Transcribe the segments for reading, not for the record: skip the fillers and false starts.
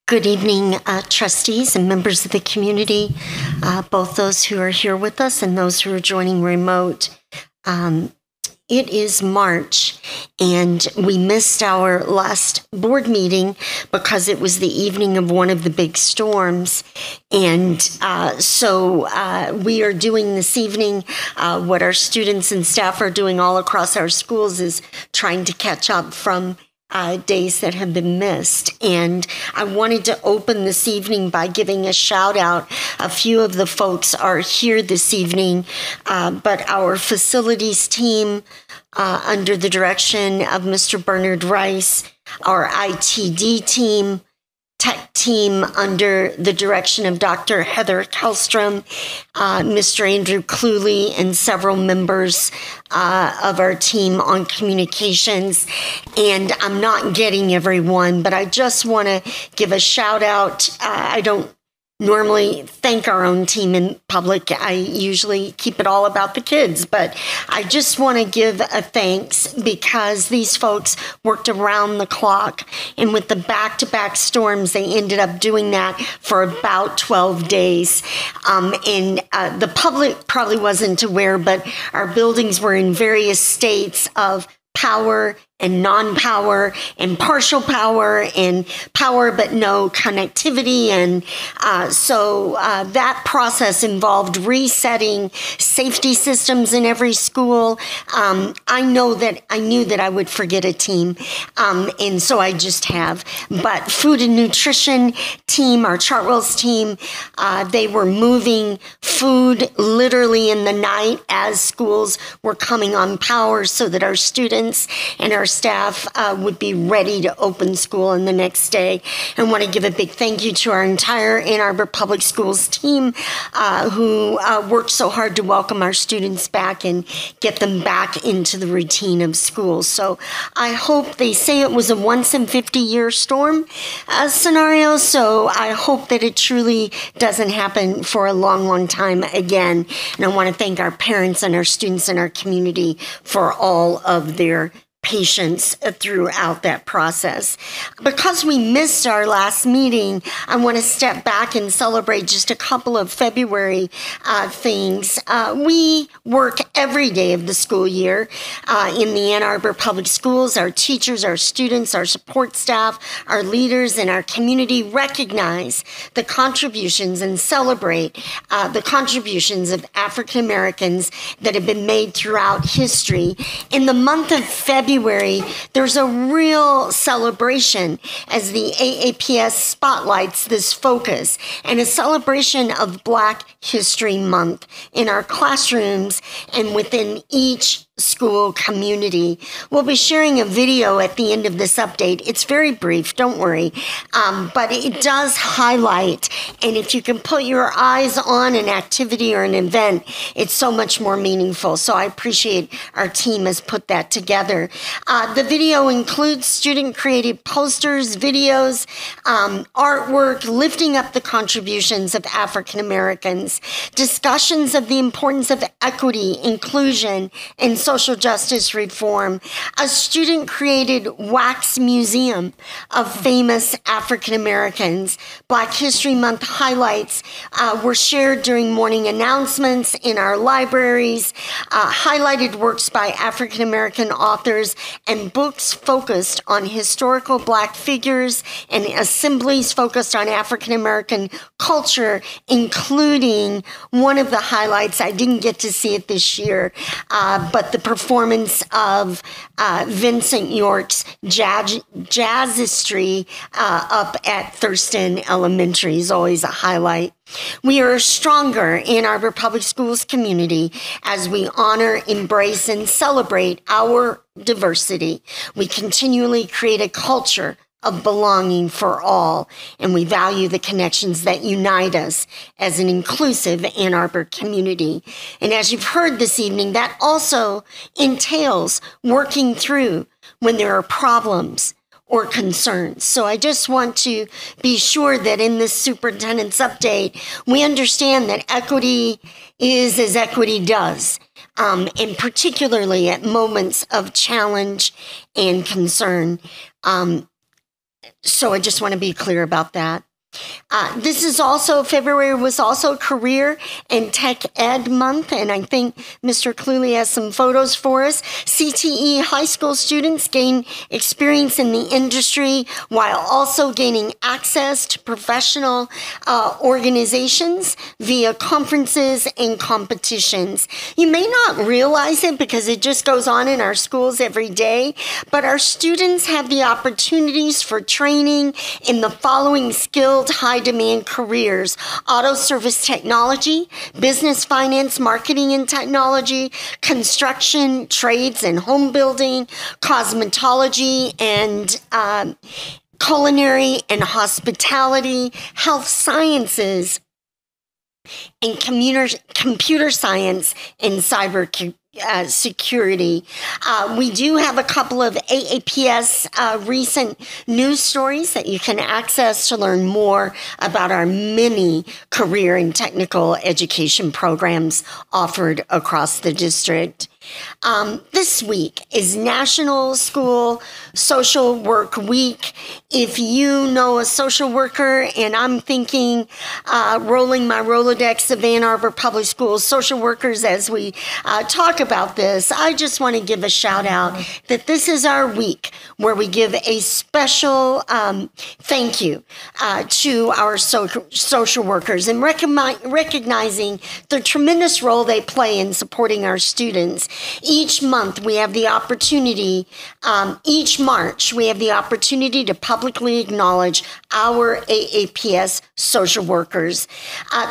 Good evening, trustees and members of the community, both those who are here with us and those who are joining remote. It is March, and we missed our last board meeting because it was the evening of one of the big storms. And so we are doing this evening what our students and staff are doing all across our schools is trying to catch up from days that have been missed. And I wanted to open this evening by giving a shout out. A few of the folks are here this evening, but our facilities team under the direction of Mr. Bernard Rice, our ITD team, tech team under the direction of Dr. Heather Kellstrom, Mr. Andrew Cluley, and several members of our team on communications. And I'm not getting everyone, but I just want to give a shout out. I don't normally thank our own team in public. I usually keep it all about the kids, but I just want to give a thanks because these folks worked around the clock, and with the back-to-back storms, they ended up doing that for about 12 days. And the public probably wasn't aware, but our buildings were in various states of power and non-power and partial power and power but no connectivity. And so that process involved resetting safety systems in every school. I knew that I would forget a team, and so I just have. But food and nutrition team, our Chartwell's team, they were moving food literally in the night as schools were coming on power so that our students and our staff would be ready to open school on the next day. And want to give a big thank you to our entire Ann Arbor Public Schools team who worked so hard to welcome our students back and get them back into the routine of school. So I hope, they say it was a once in 50-year storm scenario, so I hope that it truly doesn't happen for a long, long time again. And I want to thank our parents and our students and our community for all of their patience throughout that process. Because we missed our last meeting, I want to step back and celebrate just a couple of February things. We work every day of the school year in the Ann Arbor Public Schools. Our teachers, our students, our support staff, our leaders, and our community recognize the contributions and celebrate the contributions of African Americans that have been made throughout history. In the month of February, there's a real celebration as the AAPS spotlights this focus and a celebration of Black History Month in our classrooms and within each school community. We'll be sharing a video at the end of this update. It's very brief, don't worry, but it does highlight, and if you can put your eyes on an activity or an event, it's so much more meaningful. So I appreciate our team has put that together. The video includes student-created posters, videos, artwork, lifting up the contributions of African Americans, discussions of the importance of equity, inclusion, and social justice reform, a student-created wax museum of famous African Americans. Black History Month highlights were shared during morning announcements in our libraries, highlighted works by African American authors, and books focused on historical Black figures and assemblies focused on African American culture, including one of the highlights, I didn't get to see it this year, but the performance of Vincent York's jazzistry up at Thurston Elementary is always a highlight. We are a stronger Ann Arbor Public Schools community as we honor, embrace, and celebrate our diversity. We continually create a culture of belonging for all, and we value the connections that unite us as an inclusive Ann Arbor community. And as you've heard this evening, that also entails working through when there are problems or concerns. So I just want to be sure that in this superintendent's update, we understand that equity is as equity does. And particularly at moments of challenge and concern. So I just want to be clear about that. This is also, February was also Career and Tech Ed Month, and I think Mr. Cluley has some photos for us. CTE high school students gain experience in the industry while also gaining access to professional organizations via conferences and competitions. You may not realize it because it just goes on in our schools every day, but our students have the opportunities for training in the following skills high-demand careers: auto service technology, business finance, marketing and technology, construction, trades and home building, cosmetology and culinary and hospitality, health sciences, and computer science and cyber security. We do have a couple of AAPS recent news stories that you can access to learn more about our many career and technical education programs offered across the district. This week is National School Social Work Week. If you know a social worker, and I'm thinking rolling my Rolodex of Ann Arbor Public Schools social workers as we talk about this, I just want to give a shout out that this is our week where we give a special thank you to our social workers and recognizing the tremendous role they play in supporting our students. Each month we have the opportunity, each March we have the opportunity to publicly acknowledge our AAPS social workers.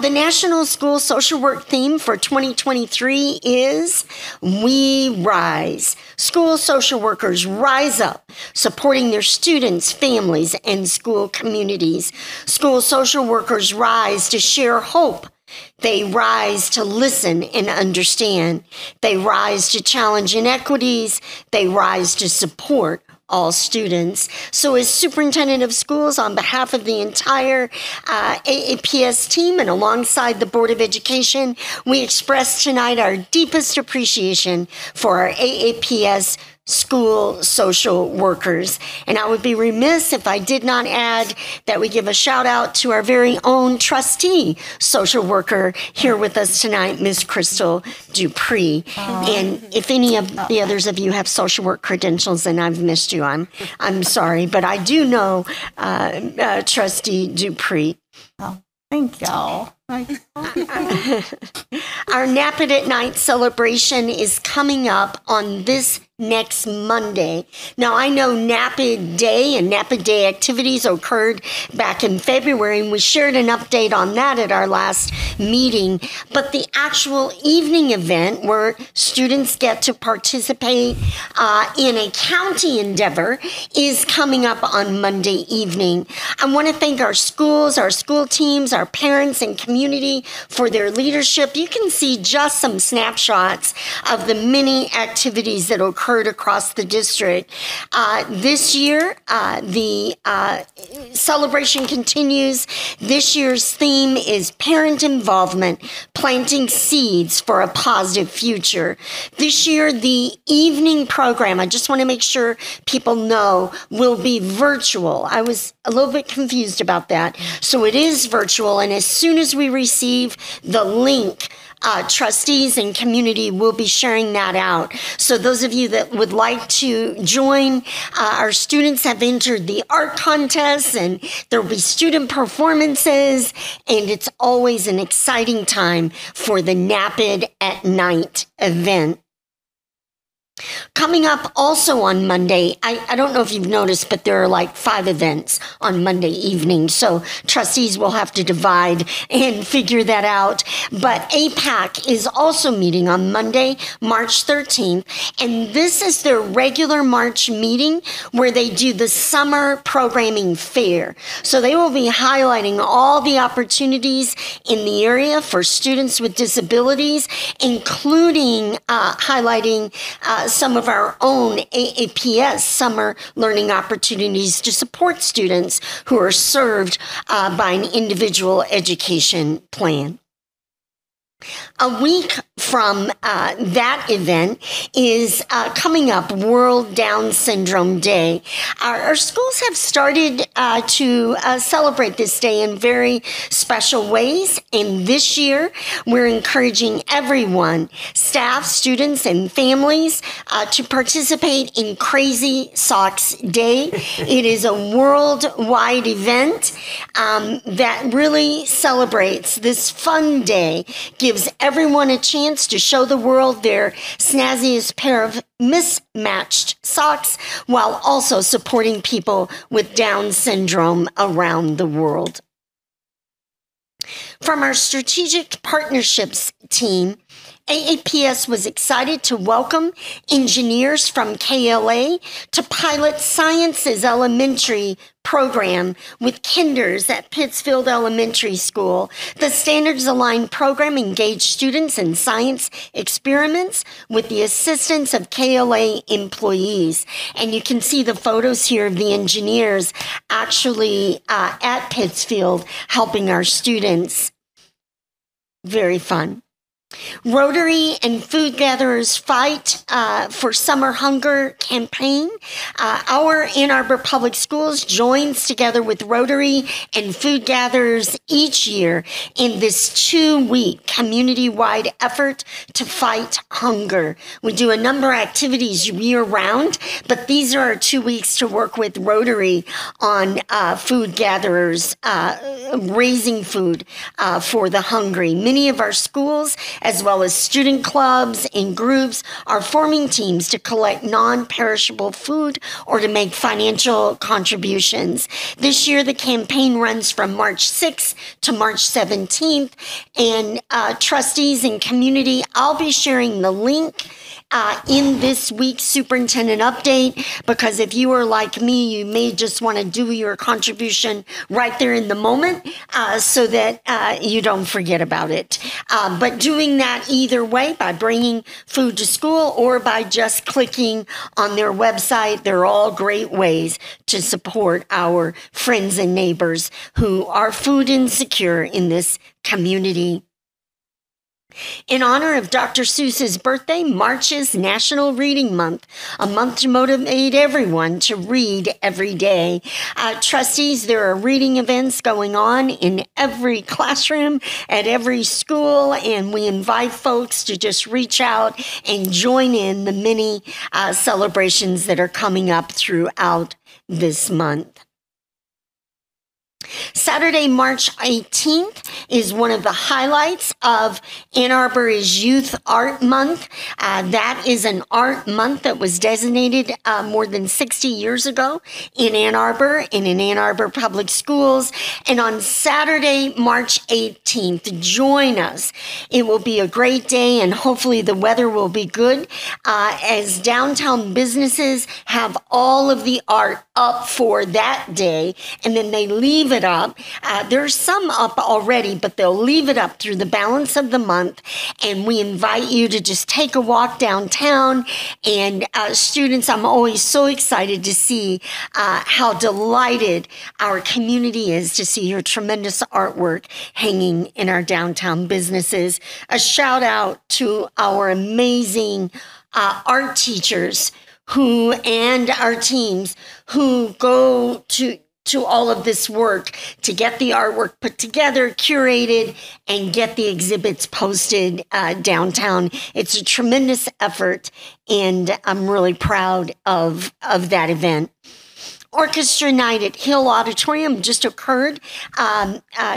The National School Social Work theme for 2023 is We Rise. School social workers rise up, supporting their students, families, and school communities. School social workers rise to share hope. They rise to listen and understand. They rise to challenge inequities. They rise to support all students. So as superintendent of schools, on behalf of the entire AAPS team and alongside the Board of Education, we express tonight our deepest appreciation for our AAPS school social workers. And I would be remiss if I did not add that we give a shout out to our very own trustee social worker here with us tonight, Ms. Crystal Dupree. And if any of the others of you have social work credentials and I've missed you, I'm sorry, but I do know Trustee Dupree. Thank y'all. Our NAAPID at Night celebration is coming up on this next Monday. Now, I know NAAPID Day and NAAPID Day activities occurred back in February, and we shared an update on that at our last meeting. But the actual evening event where students get to participate in a county endeavor is coming up on Monday evening. I want to thank our schools, our school teams, our parents and community for their leadership. You can see just some snapshots of the many activities that occurred across the district. This year, the celebration continues. This year's theme is parent involvement, planting seeds for a positive future. This year, the evening program, I just want to make sure people know, will be virtual. I was a little bit confused about that. So it is virtual, and as soon as we receive the link, trustees and community will be sharing that out. So those of you that would like to join, our students have entered the art contests and there will be student performances, and it's always an exciting time for the NAAPID at Night event. Coming up also on Monday, I don't know if you've noticed, but there are like 5 events on Monday evening. So trustees will have to divide and figure that out. But AAPAC is also meeting on Monday, March 13th. And this is their regular March meeting where they do the summer programming fair. So they will be highlighting all the opportunities in the area for students with disabilities, including highlighting some of our own AAPS summer learning opportunities to support students who are served by an individual education plan. A week from that event is coming up World Down Syndrome Day. Our schools have started to celebrate this day in very special ways. And this year, we're encouraging everyone, staff, students, and families to participate in Crazy Socks Day. It is a worldwide event that really celebrates this fun day, gives everyone a chance to show the world their snazziest pair of mismatched socks while also supporting people with Down syndrome around the world. From our strategic partnerships team, AAPS was excited to welcome engineers from KLA to pilot Sciences Elementary program with kinders at Pittsfield Elementary School. The standards-aligned program engaged students in science experiments with the assistance of KLA employees. And you can see the photos here of the engineers actually at Pittsfield helping our students. Very fun. Rotary and Food Gatherers Fight for Summer Hunger campaign. Our Ann Arbor Public Schools joins together with Rotary and Food Gatherers each year in this 2-week community-wide effort to fight hunger. We do a number of activities year-round, but these are our 2 weeks to work with Rotary on food gatherers, raising food for the hungry. Many of our schools, as well as student clubs and groups, are forming teams to collect non-perishable food or to make financial contributions. This year, the campaign runs from March 6th to March 17th, and trustees and community, I'll be sharing the link in this week's superintendent update, because if you are like me, you may just want to do your contribution right there in the moment so that you don't forget about it. But doing that either way, by bringing food to school or by just clicking on their website, they're all great ways to support our friends and neighbors who are food insecure in this community. In honor of Dr. Seuss's birthday, March is National Reading Month, a month to motivate everyone to read every day. Trustees, there are reading events going on in every classroom, at every school, and we invite folks to just reach out and join in the many celebrations that are coming up throughout this month. Saturday, March 18th is one of the highlights of Ann Arbor is Youth Art Month. That is an art month that was designated more than 60 years ago in Ann Arbor and in Ann Arbor Public Schools. And on Saturday, March 18th, join us. It will be a great day, and hopefully the weather will be good as downtown businesses have all of the art up for that day, and then they leave it up. There's some up already, but they'll leave it up through the balance of the month. And we invite you to just take a walk downtown. And students, I'm always so excited to see how delighted our community is to see your tremendous artwork hanging in our downtown businesses. A shout out to our amazing art teachers and our teams who go to all of this work to get the artwork put together, curated, and get the exhibits posted downtown. It's a tremendous effort, and I'm really proud of that event. Orchestra Night at Hill Auditorium just occurred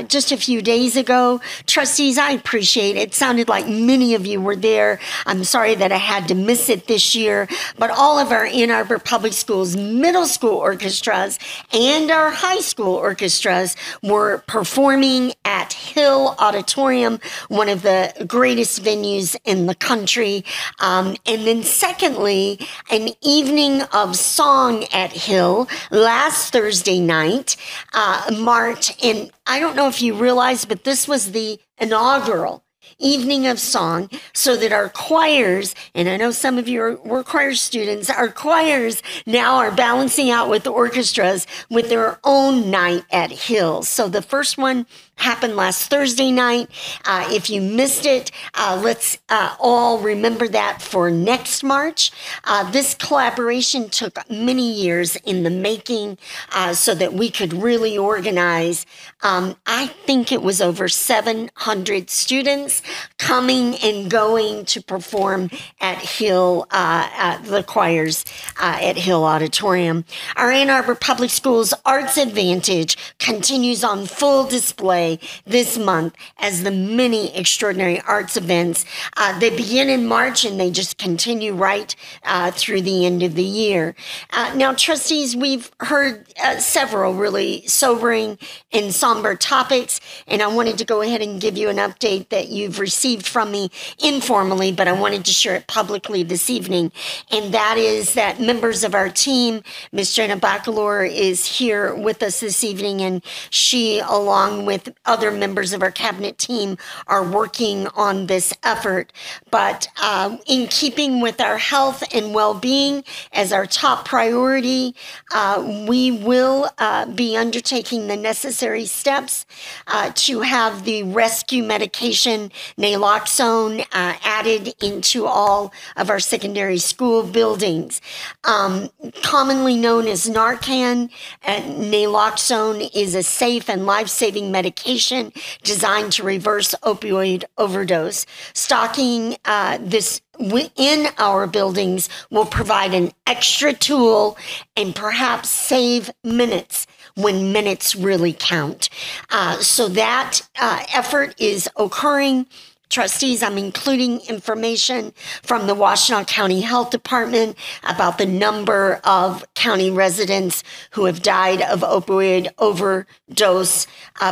just a few days ago. Trustees, I appreciate it. It sounded like many of you were there. I'm sorry that I had to miss it this year, but all of our Ann Arbor Public Schools middle school orchestras and our high school orchestras were performing at Hill Auditorium, one of the greatest venues in the country. And then secondly, an evening of song at Hill last Thursday night marked, and I don't know if you realize, but this was the inaugural evening of song so that our choirs, and I know some of you were choir students, our choirs now are balancing out with the orchestras with their own night at Hill. So the first one happened last Thursday night. If you missed it, let's all remember that for next March. This collaboration took many years in the making so that we could really organize. I think it was over 700 students coming and going to perform at Hill, the choirs at Hill Auditorium. Our Ann Arbor Public Schools Arts Advantage continues on full display this month as the many extraordinary arts events. They begin in March and they just continue right through the end of the year. Now, trustees, we've heard several really sobering and somber topics, and I wanted to go ahead and give you an update that you've received from me informally, but I wanted to share it publicly this evening, and that is that members of our team, Ms. Jenna Bacalor is here with us this evening, and she, along with other members of our cabinet team, are working on this effort. But in keeping with our health and well-being as our top priority, we will be undertaking the necessary steps to have the rescue medication naloxone added into all of our secondary school buildings. Commonly known as NARCAN, naloxone is a safe and life-saving medication designed to reverse opioid overdose. Stocking this in our buildings will provide an extra tool and perhaps save minutes when minutes really count. So that effort is occurring. Trustees, I'm including information from the Washtenaw County Health Department about the number of county residents who have died of opioid overdose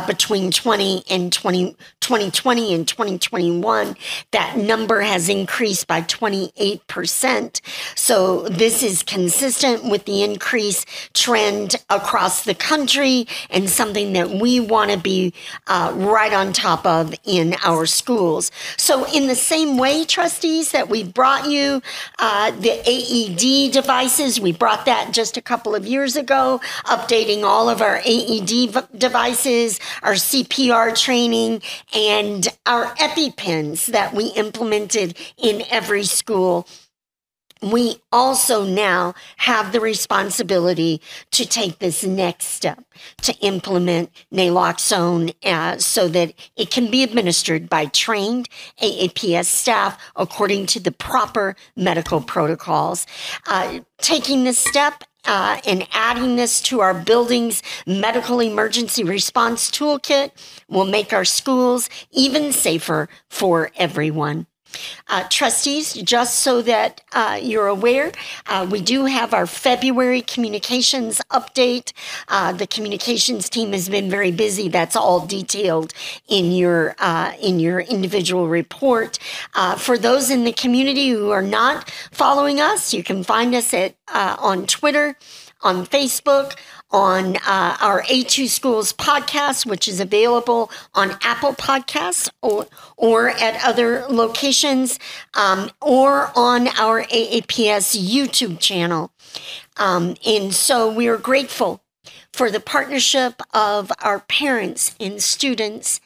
between 2020 and 2021. That number has increased by 28%. So this is consistent with the increase trend across the country and something that we want to be right on top of in our schools. So in the same way, trustees, that we brought you the AED devices, we brought that just a couple of years ago, updating all of our AED devices, our CPR training, and our EpiPens that we implemented in every school. We also now have the responsibility to take this next step to implement naloxone so that it can be administered by trained AAPS staff according to the proper medical protocols. Taking this step and adding this to our building's medical emergency response toolkit will make our schools even safer for everyone. Trustees, just so that you're aware, we do have our February communications update. The communications team has been very busy. That's all detailed in your individual report. For those in the community who are not following us, you can find us on Twitter, on Facebook, on our A2 Schools podcast, which is available on Apple Podcasts or at other locations, or on our AAPS YouTube channel. And so we are grateful for the partnership of our parents and students,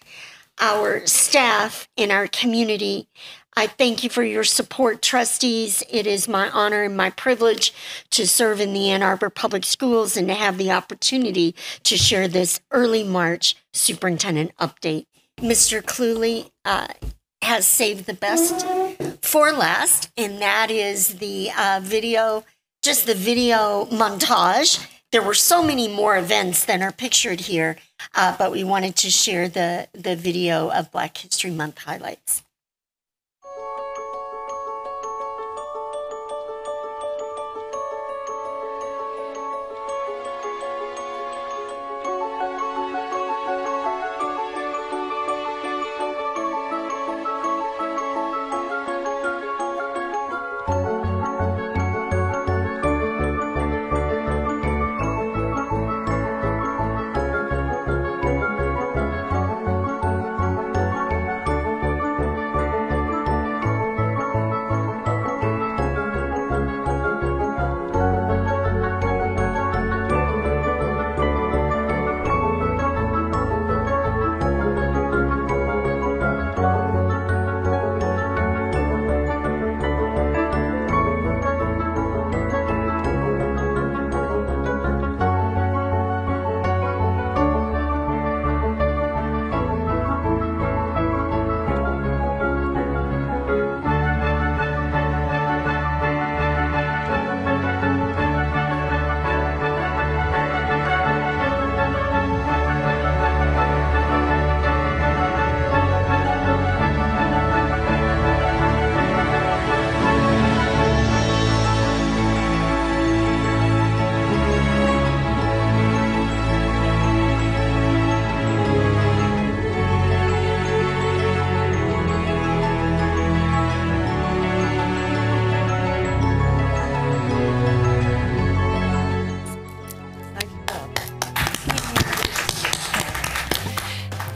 our staff, and our community. I thank you for your support, trustees. It is my honor and my privilege to serve in the Ann Arbor Public Schools and to have the opportunity to share this early March superintendent update. Mr. Cluley has saved the best for last, and that is the video, just the video montage. There were so many more events than are pictured here, but we wanted to share the video of Black History Month highlights.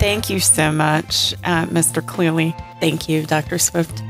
Thank you so much, Mr. Cleary. Thank you, Dr. Swift.